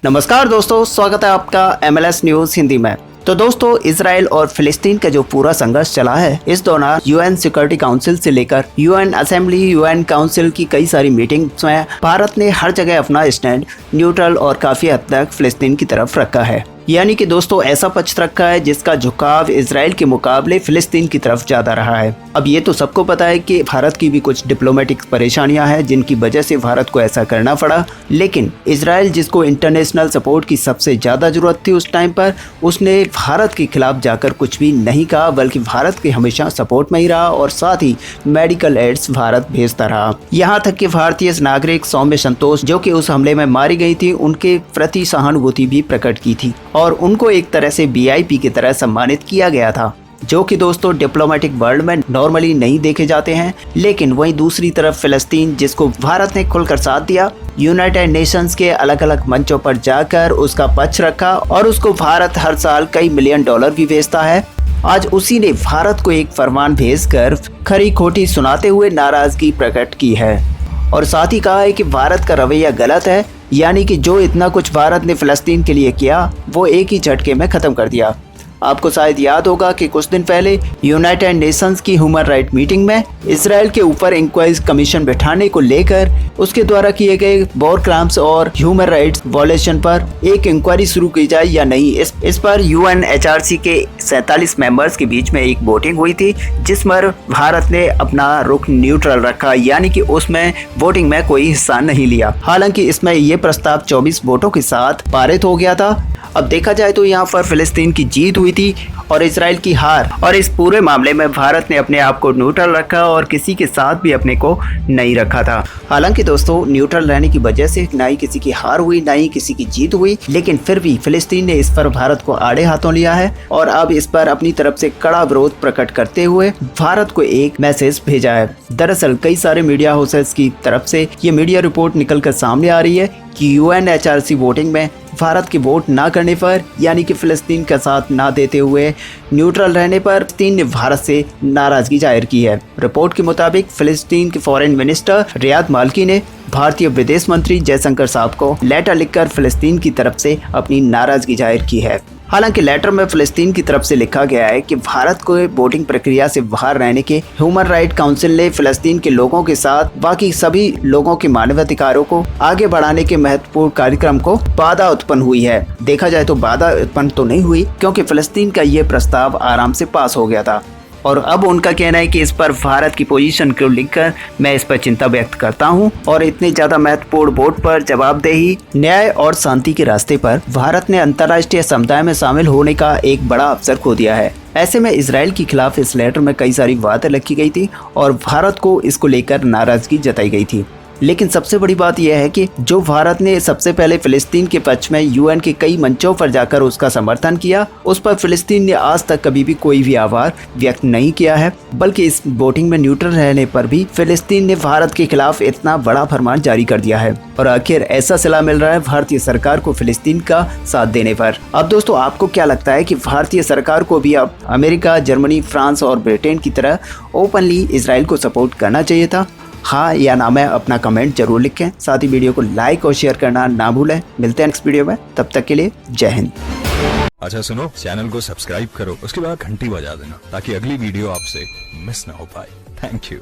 नमस्कार दोस्तों, स्वागत है आपका MLS न्यूज हिंदी में। तो दोस्तों, इजराइल और फिलिस्तीन का जो पूरा संघर्ष चला है, इस दौरान UN सिक्योरिटी काउंसिल से लेकर UN असेंबली, UN काउंसिल की कई सारी मीटिंग्स में भारत ने हर जगह अपना स्टैंड न्यूट्रल और काफी हद तक फिलिस्तीन की तरफ रखा है। यानी कि दोस्तों ऐसा पक्ष रखा है जिसका झुकाव इजराइल के मुकाबले फिलिस्तीन की तरफ ज्यादा रहा है। अब ये तो सबको पता है कि भारत की भी कुछ डिप्लोमेटिक परेशानियां हैं जिनकी वजह से भारत को ऐसा करना पड़ा, लेकिन इजराइल जिसको इंटरनेशनल सपोर्ट की सबसे ज्यादा जरूरत थी उस टाइम पर, उसने भारत के खिलाफ जाकर कुछ भी नहीं कहा, बल्कि भारत के हमेशा सपोर्ट में ही रहा और साथ ही मेडिकल एड्स भारत भेजता रहा। यहाँ तक कि भारतीय नागरिक सौम्य संतोष जो कि उस हमले में मारी गई थी, उनके प्रति सहानुभूति भी प्रकट की थी और उनको एक तरह से VIP की तरह सम्मानित किया गया था, जो कि दोस्तों डिप्लोमेटिक वर्ल्ड में नॉर्मली नहीं देखे जाते हैं। लेकिन वहीं दूसरी तरफ फिलिस्तीन, जिसको भारत ने खुलकर साथ दिया, यूनाइटेड नेशंस के अलग अलग मंचों पर जाकर उसका पक्ष रखा और उसको भारत हर साल कई मिलियन डॉलर भी भेजता है। आज उसी ने भारत को एक फरमान भेजकर खरी खोटी सुनाते हुए नाराजगी प्रकट की है और साथ ही कहा है कि भारत का रवैया गलत है, यानी कि जो इतना कुछ भारत ने फिलिस्तीन के लिए किया वो एक ही झटके में खत्म कर दिया। आपको शायद याद होगा कि कुछ दिन पहले यूनाइटेड नेशंस की ह्यूमन राइट मीटिंग में इजराइल के ऊपर इंक्वायरी कमीशन बैठाने को लेकर उसके द्वारा किए गए वॉर क्राइम्स और ह्यूमन राइट्स वायलेशन पर एक इंक्वायरी शुरू की जाए या नहीं, इस पर UNHRC के 47 मेंबर्स के बीच में एक वोटिंग हुई थी, जिस पर भारत ने अपना रुख न्यूट्रल रखा, यानी कि उसमें वोटिंग में कोई हिस्सा नहीं लिया। हालांकि इसमें ये प्रस्ताव 24 वोटों के साथ पारित हो गया था। अब देखा जाए तो यहाँ पर फिलिस्तीन की जीत हुई थी और इजराइल की हार, और इस पूरे मामले में भारत ने अपने आप को न्यूट्रल रखा और किसी के साथ भी अपने को नहीं रखा था। हालांकि दोस्तों न्यूट्रल रहने की वजह से ना ही किसी की हार हुई ना ही किसी की जीत हुई, लेकिन फिर भी फिलिस्तीन ने इस पर भारत को आड़े हाथों लिया है और अब इस पर अपनी तरफ से कड़ा विरोध प्रकट करते हुए भारत को एक मैसेज भेजा है। दरअसल कई सारे मीडिया हाउसेस की तरफ से ये मीडिया रिपोर्ट निकलकर सामने आ रही है कि UNHRC वोटिंग में भारत के वोट ना करने पर, यानी कि फिलिस्तीन का साथ ना देते हुए न्यूट्रल रहने पर फिलिस्तीन ने भारत से नाराजगी जाहिर की है। रिपोर्ट के मुताबिक फिलिस्तीन के फॉरेन मिनिस्टर रियाद मालकी ने भारतीय विदेश मंत्री जयशंकर साहब को लेटर लिखकर फिलिस्तीन की तरफ से अपनी नाराजगी जाहिर की है। हालांकि लेटर में फिलिस्तीन की तरफ से लिखा गया है कि भारत को वोटिंग प्रक्रिया से बाहर रहने के ह्यूमन राइट काउंसिल ने फिलिस्तीन के लोगों के साथ बाकी सभी लोगों के मानवाधिकारों को आगे बढ़ाने के महत्वपूर्ण कार्यक्रम को बाधा उत्पन्न हुई है। देखा जाए तो बाधा उत्पन्न तो नहीं हुई, क्योंकि फिलिस्तीन का ये प्रस्ताव आराम से पास हो गया था और अब उनका कहना है कि इस पर भारत की पोजीशन को लिखकर मैं इस पर चिंता व्यक्त करता हूं और इतने ज्यादा महत्वपूर्ण वोट पर जवाबदेही, न्याय और शांति के रास्ते पर भारत ने अंतर्राष्ट्रीय समुदाय में शामिल होने का एक बड़ा अवसर खो दिया है। ऐसे में इजराइल के खिलाफ इस लेटर में कई सारी बातें लिखी गई थी और भारत को इसको लेकर नाराजगी जताई गई थी। लेकिन सबसे बड़ी बात यह है कि जो भारत ने सबसे पहले फिलिस्तीन के पक्ष में UN के कई मंचों पर जाकर उसका समर्थन किया, उस पर फिलिस्तीन ने आज तक कभी भी कोई भी आभार व्यक्त नहीं किया है, बल्कि इस वोटिंग में न्यूट्रल रहने पर भी फिलिस्तीन ने भारत के खिलाफ इतना बड़ा फरमान जारी कर दिया है और आखिर ऐसा सिला मिल रहा है भारतीय सरकार को फिलिस्तीन का साथ देने पर। अब दोस्तों आपको क्या लगता है कि भारतीय सरकार को भी अब अमेरिका, जर्मनी, फ्रांस और ब्रिटेन की तरह ओपनली इजराइल को सपोर्ट करना चाहिए था? हाँ या ना में अपना कमेंट जरूर लिखें। साथ ही वीडियो को लाइक और शेयर करना ना भूलें। मिलते हैं नेक्स्ट वीडियो में, तब तक के लिए जय हिंद। अच्छा सुनो, चैनल को सब्सक्राइब करो, उसके बाद घंटी बजा देना ताकि अगली वीडियो आपसे मिस ना हो पाए। Thank you.